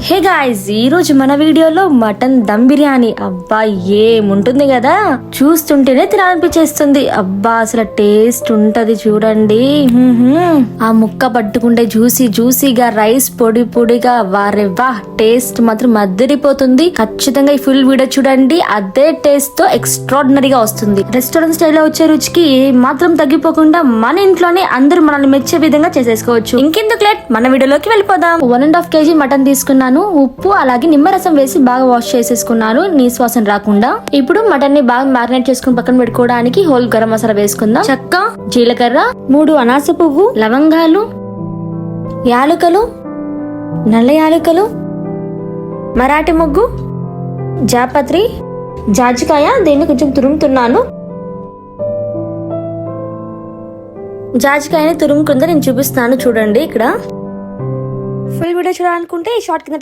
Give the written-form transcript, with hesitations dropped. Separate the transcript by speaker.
Speaker 1: Hey guys, ఈ రోజు మన వీడియోలో మటన్ దమ్ బిర్యానీ. అబ్బా ఏముంటుంది కదా, చూస్తుంటేనే తినాలనిపించేస్తుంది. అబ్బా అసలు టేస్ట్ ఉంటది చూడండి. ఆ ముక్క పట్టుకుంటే జ్యూసీగా, రైస్ పొడి పొడిగా, వారెవ్వా టేస్ట్ మాత్రం మద్దరిపోతుంది. ఖచ్చితంగా ఈ ఫుల్ వీడియో చూడండి, అదే టేస్ట్ తో ఎక్స్ట్రాడినరీగా వస్తుంది. రెస్టారెంట్ స్టైల్లో వచ్చే రుచికి మాత్రం తగ్గిపోకుండా మన ఇంట్లోనే అందరూ మనల్ని మెచ్చే విధంగా చేసేసుకోవచ్చు. ఇంకెందుకు లేట్, మన వీడియోలోకి వెళ్ళిపోదాం. 1.5 kg మటన్ తీసుకున్నాను. ఉప్పు అలాగే నిమ్మరసం వేసి బాగా వాష్ చేసేసుకున్నాను, నీసు వాసన రాకుండా. ఇప్పుడు మటన్ ని బాగా మ్యారినేట్ చేసుకుని పక్కన పెట్టుకోవడానికి హోల్ గరం మసాలా వేసుకుందాం. చెక్క, జీలకర్ర, 3 అనాస పువ్వు, లవంగాలు, యాలుకలు, నల్ల యాలుకలు, మరాఠీ మొగ్గు, జాపత్రి, జాజికాయ. దీన్ని కొంచెం తురుముతున్నాను. జాజికాయని తురుముకుందా నేను చూపిస్తున్నాను చూడండి. ఇక్కడ ఫుల్ వీడియో చూడాలనుకుంటే ఈ షార్ట్ కింద